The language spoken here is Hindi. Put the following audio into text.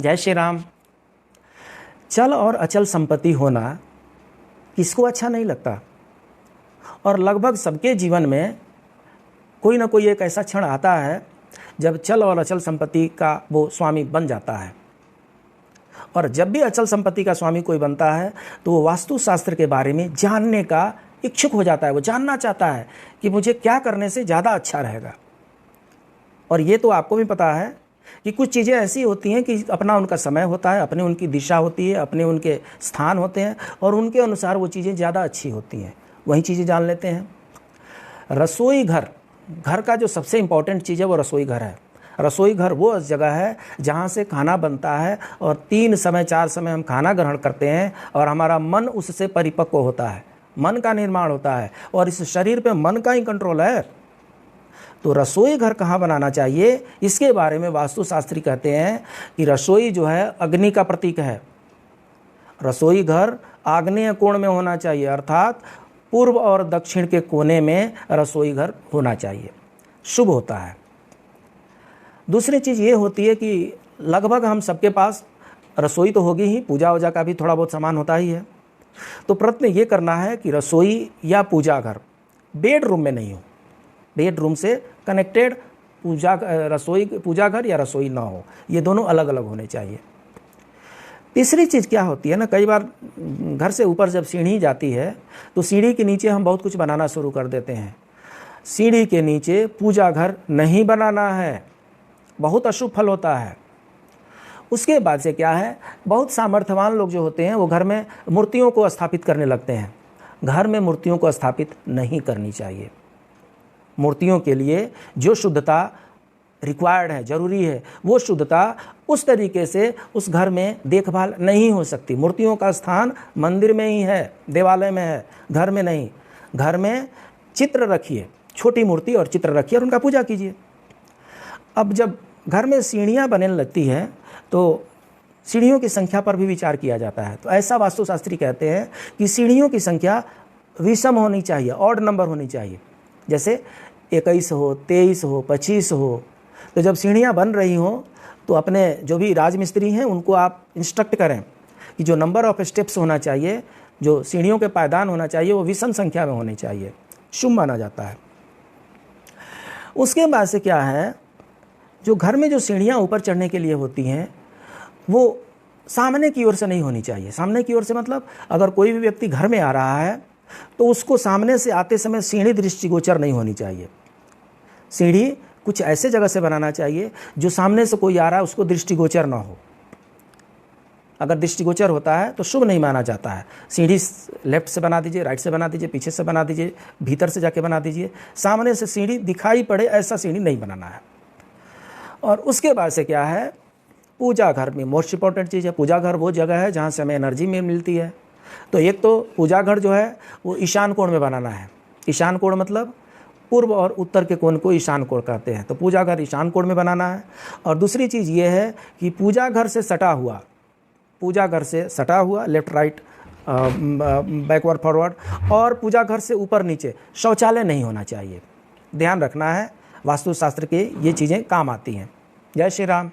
जय श्री राम। चल और अचल संपत्ति होना किसको अच्छा नहीं लगता, और लगभग सबके जीवन में कोई ना कोई एक ऐसा क्षण आता है जब चल और अचल संपत्ति का वो स्वामी बन जाता है। और जब भी अचल संपत्ति का स्वामी कोई बनता है तो वो वास्तुशास्त्र के बारे में जानने का इच्छुक हो जाता है। वो जानना चाहता है कि मुझे क्या करने से ज़्यादा अच्छा रहेगा। और ये तो आपको भी पता है कि कुछ चीज़ें ऐसी होती हैं कि अपना उनका समय होता है, अपनी उनकी दिशा होती है, अपने उनके स्थान होते हैं और उनके अनुसार वो चीज़ें ज़्यादा अच्छी होती हैं। वही चीज़ें जान लेते हैं। रसोई घर, घर का जो सबसे इम्पॉर्टेंट चीज़ है वो रसोई घर है। रसोई घर वो जगह है जहाँ से खाना बनता है और 3 समय 4 समय हम खाना ग्रहण करते हैं और हमारा मन उससे परिपक्व होता है, मन का निर्माण होता है और इस शरीर पे मन का ही कंट्रोल है। तो रसोई घर कहाँ बनाना चाहिए, इसके बारे में वास्तुशास्त्री कहते हैं कि रसोई जो है अग्नि का प्रतीक है। रसोई घर आग्नेय कोण में होना चाहिए, अर्थात पूर्व और दक्षिण के कोने में रसोई घर होना चाहिए, शुभ होता है। दूसरी चीज़ ये होती है कि लगभग हम सबके पास रसोई तो होगी ही, पूजा वूजा का भी थोड़ा बहुत सामान होता ही है। तो प्रयत्न ये करना है कि रसोई या पूजा घर बेडरूम में नहीं हो, बेडरूम से कनेक्टेड रसोई पूजा घर या रसोई ना हो, ये दोनों अलग अलग होने चाहिए। तीसरी चीज़ क्या होती है ना, कई बार घर से ऊपर जब सीढ़ी जाती है तो सीढ़ी के नीचे हम बहुत कुछ बनाना शुरू कर देते हैं। सीढ़ी के नीचे पूजा घर नहीं बनाना है, बहुत अशुभ फल होता है। उसके बाद से क्या है, बहुत सामर्थ्यवान लोग जो होते हैं वो घर में मूर्तियों को स्थापित करने लगते हैं। घर में मूर्तियों को स्थापित नहीं करनी चाहिए। मूर्तियों के लिए जो शुद्धता रिक्वायर्ड है, जरूरी है, वो शुद्धता उस तरीके से उस घर में देखभाल नहीं हो सकती। मूर्तियों का स्थान मंदिर में ही है, देवालय में है, घर में नहीं। घर में चित्र रखिए, छोटी मूर्ति और चित्र रखिए और उनका पूजा कीजिए। अब जब घर में सीढ़ियाँ बनने लगती हैं तो सीढ़ियों की संख्या पर भी विचार किया जाता है। तो ऐसा वास्तुशास्त्री कहते हैं कि सीढ़ियों की संख्या विषम होनी चाहिए, ऑड नंबर होनी चाहिए, जैसे 21 हो, 23 हो, 25 हो। तो जब सीढ़ियाँ बन रही हों तो अपने जो भी राजमिस्त्री हैं उनको आप इंस्ट्रक्ट करें कि जो नंबर ऑफ स्टेप्स होना चाहिए, जो सीढ़ियों के पायदान होना चाहिए, वो विषम संख्या में होने चाहिए, शुभ माना जाता है। उसके बाद से क्या है, जो घर में जो सीढ़ियाँ ऊपर चढ़ने के लिए होती हैं वो सामने की ओर से नहीं होनी चाहिए। सामने की ओर से मतलब अगर कोई भी व्यक्ति घर में आ रहा है तो उसको सामने से आते समय सीढ़ी दृष्टिगोचर नहीं होनी चाहिए। सीढ़ी कुछ ऐसे जगह से बनाना चाहिए जो सामने से कोई आ रहा है उसको दृष्टिगोचर ना हो। अगर दृष्टिगोचर होता है तो शुभ नहीं माना जाता है। सीढ़ी लेफ्ट से बना दीजिए, राइट से बना दीजिए, पीछे से बना दीजिए, भीतर से जाके बना दीजिए, सामने से सीढ़ी दिखाई पड़े ऐसा सीढ़ी नहीं बनाना है। और उसके बाद से क्या है, पूजा घर में मोस्ट इंपॉर्टेंट चीज़ है। पूजा घर वो जगह है जहाँ से हमें एनर्जी में मिलती है। तो एक तो पूजा घर जो है वो ईशान कोण में बनाना है। ईशान कोण मतलब पूर्व और उत्तर के कोण को ईशान कोण कहते हैं। तो पूजा घर ईशान कोण में बनाना है। और दूसरी चीज़ ये है कि पूजा घर से सटा हुआ, पूजा घर से सटा हुआ लेफ्ट राइट बैकवर्ड फॉरवर्ड, और पूजा घर से ऊपर नीचे शौचालय नहीं होना चाहिए। ध्यान रखना है, वास्तुशास्त्र के ये चीज़ें काम आती हैं। जय श्री राम।